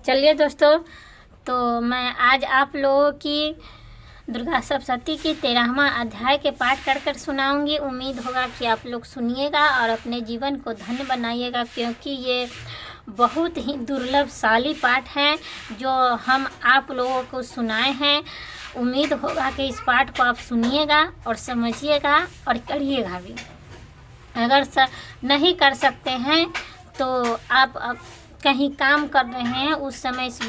चलिए दोस्तों, तो मैं आज आप लोगों की दुर्गा सप्तशती की 13वां अध्याय के पाठ कर सुनाऊंगी। उम्मीद होगा कि आप लोग सुनिएगा और अपने जीवन को धन्य बनाइएगा, क्योंकि ये बहुत ही दुर्लभशाली पाठ हैं जो हम आप लोगों को सुनाए हैं। उम्मीद होगा कि इस पाठ को आप सुनिएगा और समझिएगा और करिएगा भी। अगर नहीं कर सकते हैं तो आप कहीं काम कर रहे हैं, उस समय इस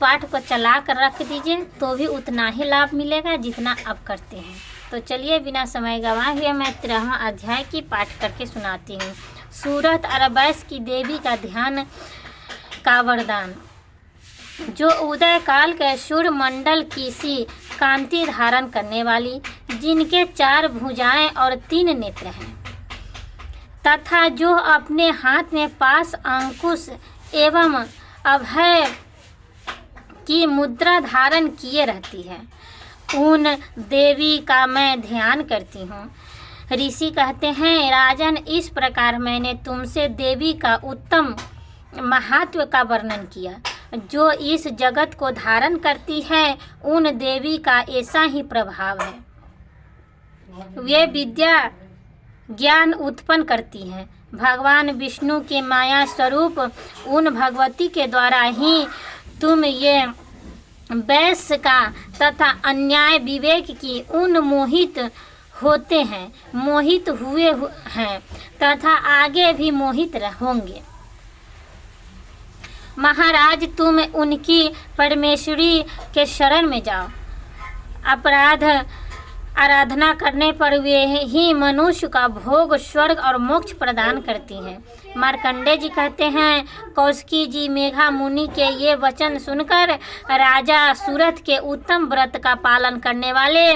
पाठ को चला कर रख दीजिए तो भी उतना ही लाभ मिलेगा जितना आप करते हैं। तो चलिए बिना समय गंवाए हुए मैं 13वां अध्याय की पाठ करके सुनाती हूँ। सूरत अरबैस की देवी का ध्यान का वरदान। जो उदय काल के सूर्य मंडल की सी कांति धारण करने वाली, जिनके 4 भुजाएं और 3 नेत्र हैं, तथा जो अपने हाथ में पास अंकुश एवं अभय की मुद्रा धारण किए रहती है, उन देवी का मैं ध्यान करती हूँ। ऋषि कहते हैं, राजन, इस प्रकार मैंने तुमसे देवी का उत्तम महात्व का वर्णन किया। जो इस जगत को धारण करती है, उन देवी का ऐसा ही प्रभाव है। वे विद्या ज्ञान उत्पन्न करती हैं। भगवान विष्णु के माया स्वरूप उन भगवती के द्वारा ही तुम ये वैश्य का तथा अन्याय विवेक की उन मोहित होते हैं, मोहित हुए हैं तथा आगे भी मोहित होंगे। महाराज, तुम उनकी परमेश्वरी के शरण में जाओ। अपराध आराधना करने पर वे ही मनुष्य का भोग, स्वर्ग और मोक्ष प्रदान करती हैं। मार्कंडेय जी कहते हैं, कौशिकी जी मेघा मुनि के ये वचन सुनकर राजा सूरत के उत्तम व्रत का पालन करने वाले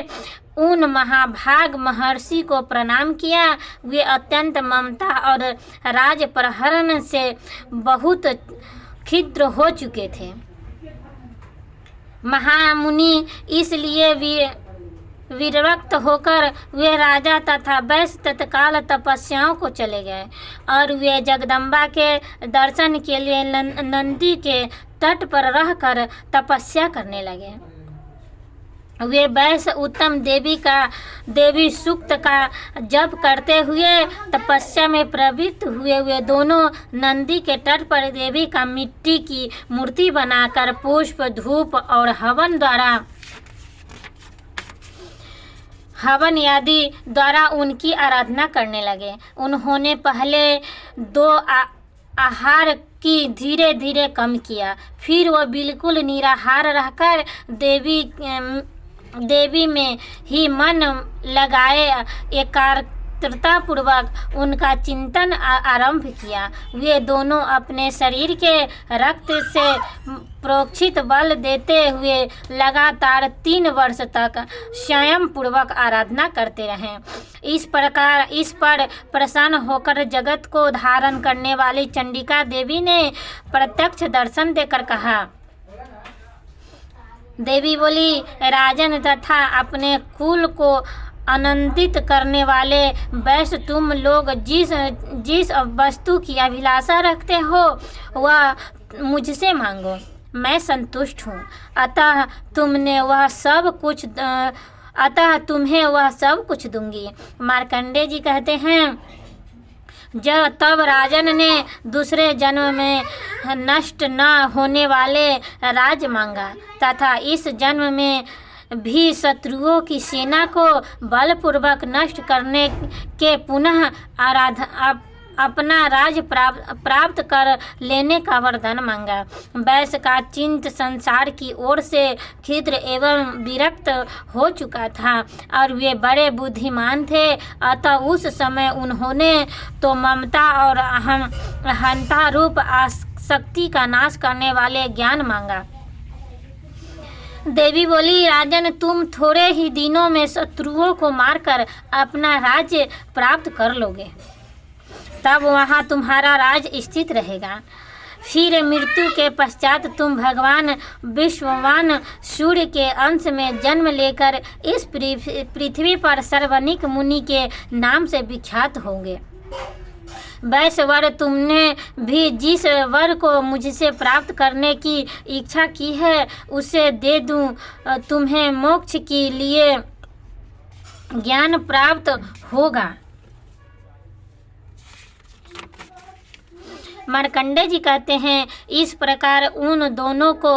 उन महाभाग महर्षि को प्रणाम किया। वे अत्यंत ममता और राज प्रहरण से बहुत क्षिद्र हो चुके थे। महामुनि इसलिए विरक्त होकर वे राजा तथा वैश्य तत्काल तपस्याओं को चले गए और वे जगदम्बा के दर्शन के लिए नंदी के तट पर रहकर तपस्या करने लगे। वे वैश्य उत्तम देवी सूक्त का जप करते हुए तपस्या में प्रवृत्त हुए। वे दोनों नंदी के तट पर देवी का मिट्टी की मूर्ति बनाकर पुष्प, धूप और हवन आदि द्वारा उनकी आराधना करने लगे। उन्होंने पहले 2 आहार की धीरे धीरे कम किया, फिर वह बिल्कुल निराहार रहकर देवी में ही मन लगाए एकाग्रता पूर्वक उनका चिंतन आरंभ किया। वे दोनों अपने शरीर के रक्त से प्रोक्षित बल देते हुए लगातार 3 वर्ष तक स्वयं पूर्वक आराधना करते रहे। इस पर प्रसन्न होकर जगत को धारण करने वाली चंडिका देवी ने प्रत्यक्ष दर्शन देकर कहा। देवी बोली, राजन तथा अपने कुल को आनंदित करने वाले वैश्य, तुम लोग जिस वस्तु की अभिलाषा रखते हो वह मुझसे मांगो, मैं संतुष्ट हूँ। अतः तुम्हें वह सब कुछ दूंगी। मार्कंडेय जी कहते हैं, तब राजन ने दूसरे जन्म में नष्ट न होने वाले राज मांगा तथा इस जन्म में भी शत्रुओं की सेना को बलपूर्वक नष्ट करने के पुनः अपना राज प्राप्त कर लेने का वरदान मांगा। वैश्य का चिंत संसार की ओर से क्षुद्र एवं विरक्त हो चुका था और वे बड़े बुद्धिमान थे। अतः उस समय उन्होंने तो ममता और अहंता रूप आसक्ति का नाश करने वाले ज्ञान मांगा। देवी बोली, राजन, तुम थोड़े ही दिनों में शत्रुओं को मारकर अपना राज्य प्राप्त कर लोगे, तब वहाँ तुम्हारा राज स्थित रहेगा। फिर मृत्यु के पश्चात तुम भगवान विश्ववान सूर्य के अंश में जन्म लेकर इस पृथ्वी पर सर्वनिक मुनि के नाम से विख्यात होंगे। वैश्य वर तुमने भी जिस वर को मुझसे प्राप्त करने की इच्छा की है उसे दे दूं। तुम्हें मोक्ष के लिए ज्ञान प्राप्त होगा। मार्कंडेय जी कहते हैं, इस प्रकार उन दोनों को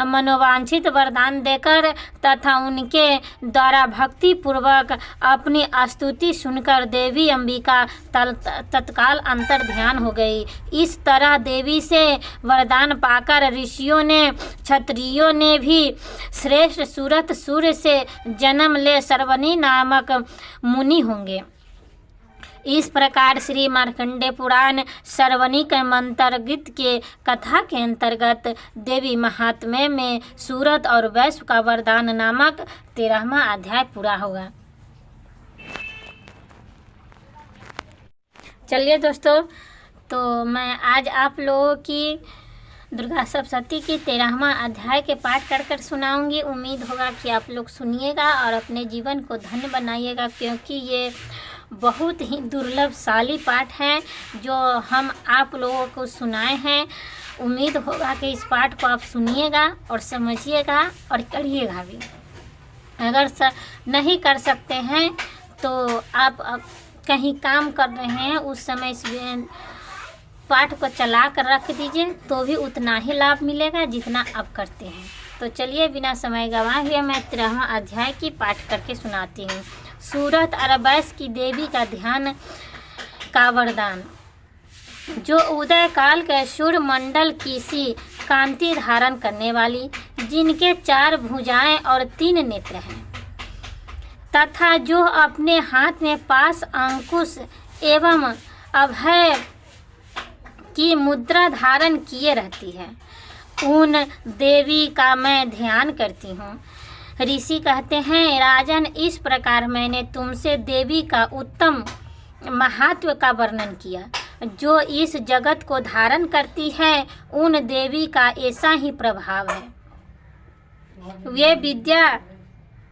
मनोवांछित वरदान देकर तथा उनके द्वारा भक्ति पूर्वक अपनी स्तुति सुनकर देवी अंबिका तत्काल अंतर ध्यान हो गई। इस तरह देवी से वरदान पाकर ऋषियों ने, क्षत्रियों ने भी श्रेष्ठ सूरत सूर्य से जन्म ले सर्वनी नामक मुनि होंगे। इस प्रकार श्री मार्कंडेय पुराण सर्वनी के मंत्रगीत के कथा के अंतर्गत देवी महात्म्य में सूरत और वैश्य का वरदान नामक 13वां अध्याय पूरा होगा। चलिए दोस्तों, तो मैं आज आप लोगों की दुर्गा सप्तशती की 13वां अध्याय के पाठ कर सुनाऊंगी। उम्मीद होगा कि आप लोग सुनिएगा और अपने जीवन को धन्य बनाइएगा, क्योंकि ये बहुत ही दुर्लभशाली पाठ है जो हम आप लोगों को सुनाए हैं। उम्मीद होगा कि इस पाठ को आप सुनिएगा और समझिएगा और करिएगा भी। अगर नहीं कर सकते हैं तो आप कहीं काम कर रहे हैं उस समय इस पाठ को चला कर रख दीजिए तो भी उतना ही लाभ मिलेगा जितना आप करते हैं। तो चलिए बिना समय गंवाए हुए मैं 13वां अध्याय की पाठ करके सुनाती हूँ। सूरत और वैश्य की देवी का ध्यान का वरदान। जो उदय काल के सूर्य मंडल की सी कांति धारण करने वाली, जिनके 4 भुजाएं और 3 नेत्र हैं, तथा जो अपने हाथ में पास अंकुश एवं अभय की मुद्रा धारण किए रहती है, उन देवी का मैं ध्यान करती हूँ। ऋषि कहते हैं, राजन, इस प्रकार मैंने तुमसे देवी का उत्तम महात्व का वर्णन किया। जो इस जगत को धारण करती है उन देवी का ऐसा ही प्रभाव है। वे विद्या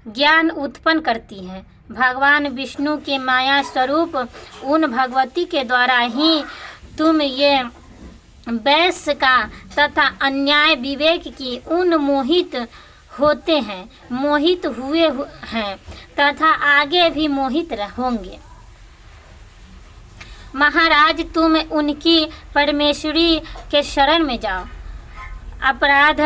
ज्ञान उत्पन्न करती हैं। भगवान विष्णु के माया स्वरूप उन भगवती के द्वारा ही तुम ये वैश्य का तथा अन्याय विवेक की उन मोहित होते हैं, मोहित हुए हैं तथा आगे भी मोहित होंगे। महाराज, तुम उनकी परमेश्वरी के शरण में जाओ। अपराध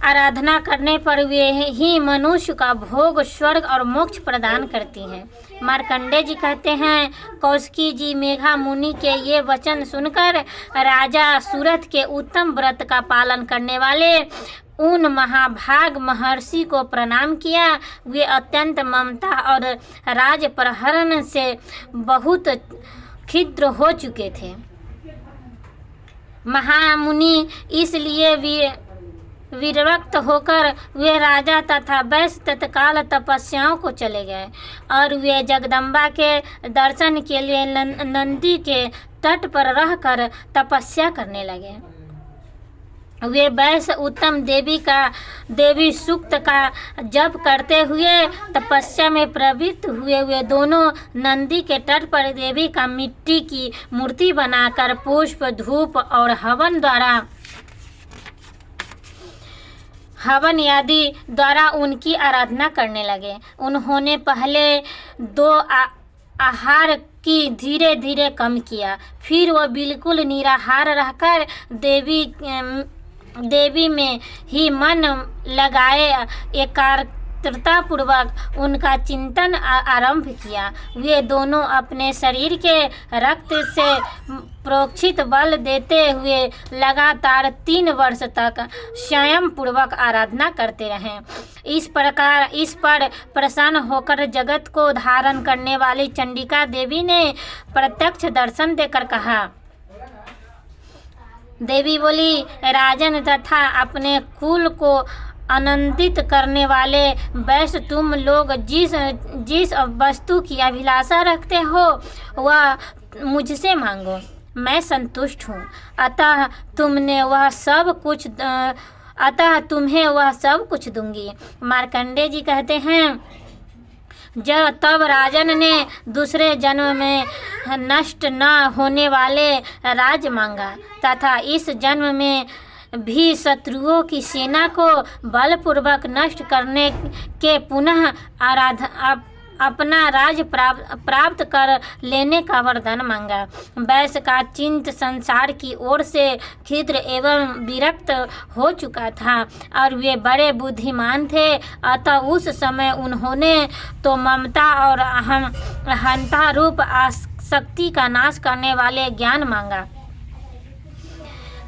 आराधना करने पर वे ही मनुष्य का भोग, स्वर्ग और मोक्ष प्रदान करती हैं। मार्कंडेय जी कहते हैं, कौशिकी जी मेघा मुनि के ये वचन सुनकर राजा सूरत के उत्तम व्रत का पालन करने वाले उन महाभाग महर्षि को प्रणाम किया। वे अत्यंत ममता और राज प्रहरण से बहुत क्षिद्र हो चुके थे। महामुनि इसलिए विरक्त होकर वे राजा तथा वैश्य तत्काल तपस्याओं को चले गए और वे जगदम्बा के दर्शन के लिए नंदी के तट पर रहकर तपस्या करने लगे। वे वैश्य उत्तम देवी सूक्त का जप करते हुए तपस्या में प्रवृत्त हुए। वे दोनों नंदी के तट पर देवी का मिट्टी की मूर्ति बनाकर पुष्प, धूप और हवन आदि द्वारा उनकी आराधना करने लगे। उन्होंने पहले 2 आहार की धीरे धीरे कम किया, फिर वह बिल्कुल निराहार रहकर देवी में ही मन लगाए एकाग्रता पूर्वक उनका चिंतन आरंभ किया। वे दोनों अपने शरीर के रक्त से प्रोक्षित बल देते हुए लगातार 3 वर्ष तक स्वयं पूर्वक आराधना करते रहे। इस पर प्रसन्न होकर जगत को धारण करने वाली चंडिका देवी ने प्रत्यक्ष दर्शन देकर कहा। देवी बोली, राजन तथा अपने कुल को आनंदित करने वाले वैश्य, तुम लोग जिस वस्तु की अभिलाषा रखते हो वह मुझसे मांगो, मैं संतुष्ट हूँ। अतः तुम्हें वह सब कुछ दूंगी। मार्कंडेय जी कहते हैं, जब तब राजन ने दूसरे जन्म में नष्ट न होने वाले राज मांगा तथा इस जन्म में भी शत्रुओं की सेना को बलपूर्वक नष्ट करने के पुनः अपना राज प्राप्त कर लेने का वरदान मांगा। वैश्य का चिंत संसार की ओर से क्षुद्र एवं विरक्त हो चुका था और वे बड़े बुद्धिमान थे, अतः उस समय उन्होंने तो ममता और अहंता रूप आसक्ति का नाश करने वाले ज्ञान मांगा।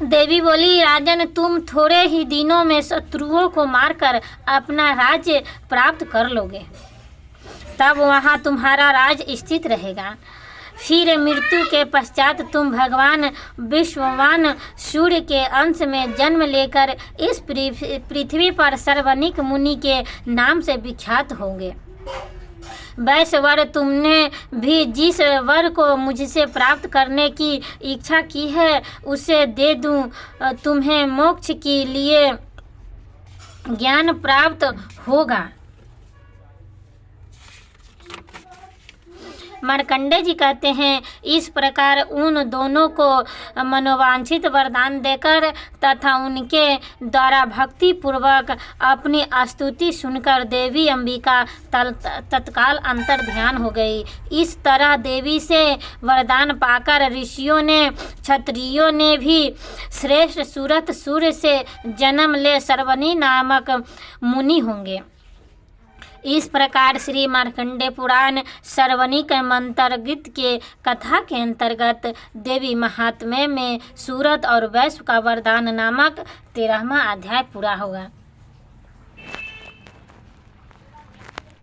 देवी बोली, राजन, तुम थोड़े ही दिनों में शत्रुओं को मारकर अपना राज्य प्राप्त कर लोगे, तब वहाँ तुम्हारा राज स्थित रहेगा। फिर मृत्यु के पश्चात तुम भगवान विश्ववान सूर्य के अंश में जन्म लेकर इस पृथ्वी पर सर्वनिक मुनि के नाम से विख्यात होंगे। वैश्य वर, तुमने भी जिस वर को मुझसे प्राप्त करने की इच्छा की है उसे दे दूं, तुम्हें मोक्ष के लिए ज्ञान प्राप्त होगा। मार्कंडेय जी कहते हैं, इस प्रकार उन दोनों को मनोवांछित वरदान देकर तथा उनके द्वारा भक्ति पूर्वक अपनी स्तुति सुनकर देवी अंबिका तत्काल अंतर ध्यान हो गई। इस तरह देवी से वरदान पाकर ऋषियों ने, क्षत्रियों ने भी श्रेष्ठ सूरत सूर्य से जन्म ले सर्वनी नामक मुनि होंगे। इस प्रकार श्री मार्कंडेय पुराण सर्वनिक मंत्रगीत के कथा के अंतर्गत देवी महात्म्य में सूरत और वैश्य का वरदान नामक 13वां अध्याय पूरा होगा।